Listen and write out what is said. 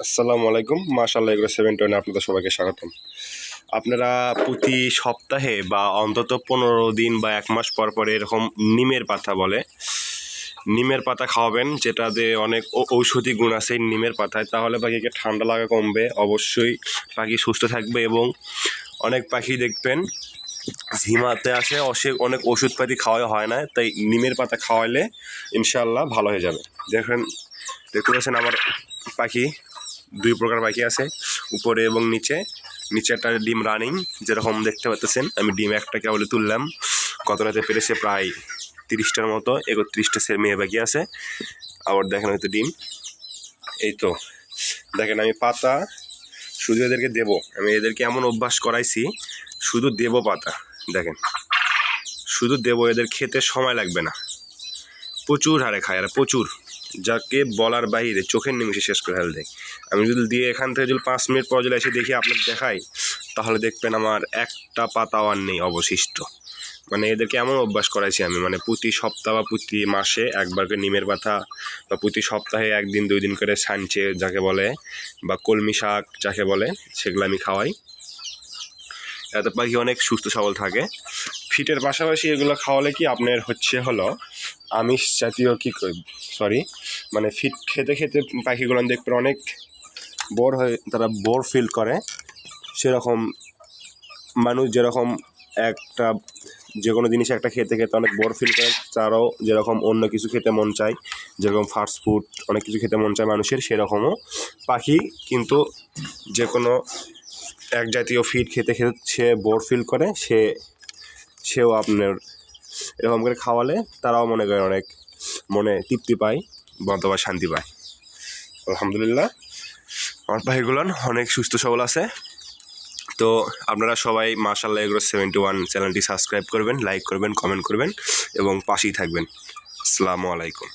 আসসালামু আলাইকুম। মাশাআল্লাহ এগ্রো 720 আপনাদের সবাইকে স্বাগতম। আপনারা প্রতি সপ্তাহে বা অন্তত 15 দিন বা 1 মাস পর পর এরকম নিমের পাতা বলে, নিমের পাতা খাওয়াবেন, যেটাতে অনেক ঔষধি গুণ আছে নিমের পাতায়। তাহলে পাখিকে ঠান্ডা লাগা কমবে, অবশ্যই পাখি সুস্থ থাকবে। এবং অনেক পাখি দেখবেন ঝিমাতে আসে, অনেক ওষুধপাতি খাওয়া হয় না, তাই নিমের পাতা খাওয়াইলে ইনশাআল্লাহ ভালো হয়ে যাবে। দেখতে পাচ্ছেন আমার পাখি, 2 প্রকার পাখি আছে, উপরে এবং নিচে। নিচেরটা ডিম রানিং, যেরকম দেখতে পাচ্ছেন। আমি ডিম একটা কেবলে তুললাম, গত রাতে পেরেছে প্রায় 30টার মতো, 31টা মেয়ে পাখি আছে। আবার দেখেন হয়তো ডিম, এই তো দেখেন। আমি পাতা শুধু এদেরকে দেবো, আমি এদেরকে এমন অভ্যাস করাইছি, শুধু দেবো পাতা। দেখেন শুধু দেবো, এদের খেতে সময় লাগবে না, প্রচুর হারে খায় আর প্রচুর, যাকে বলার বাইরে, চোখের নিমিষে শেষ করে ফেল দেয়। আমি যদি দিয়ে এখান থেকে যদি 5 মিনিট পর যদি এসে দেখি আপনার দেখাই, তাহলে দেখবেন আমার একটা পাতাও আর নেই অবশিষ্ট। মানে এদেরকে এমন অভ্যাস করাইছি আমি, মানে প্রতি সপ্তাহ বা প্রতি মাসে একবার করে নিমের পাতা, বা প্রতি সপ্তাহে 1 দিন 2 দিন করে সানচে যাকে বলে, বা কলমি শাক যাকে বলে, সেগুলো আমি খাওয়াই। এতে পাখি অনেক সুস্থ সবল থাকে। ফিটের পাশাপাশি এগুলো খাওয়ালে কি আপনার হলো আমিষ জাতীয় মানে ফিট খেতে খেতে পাখিগুলো দেখবেন অনেক বোর হয়ে, তারা বোর ফিল করে। সেরকম মানুষ যেরকম একটা যে কোনো জিনিস একটা খেতে খেতে অনেক বোর ফিল করে, তারাও যেরকম অন্য কিছু খেতে মন চায়, যেরকম ফাস্ট ফুড অনেক কিছু খেতে মন চায় মানুষের, সেরকমও পাখি কিন্তু যে কোনো এক জাতীয় ফিড খেতে খেতে সে বোর ফিল করে, সেও আপনার এরকম করে খাওয়ালে তারাও মনে করে অনেক মনে তৃপ্তি পায়, অথবা শান্তি পায়। আলহামদুলিল্লাহ আমার পাখিগুলো অনেক সুস্থ সবল আছে। তো আপনারা সবাই মাশাআল্লাহ এগ্রো 71 চ্যানেলটি সাবস্ক্রাইব করবেন, লাইক করবেন, কমেন্ট করবেন এবং পাশেই থাকবেন। আসসালামু আলাইকুম।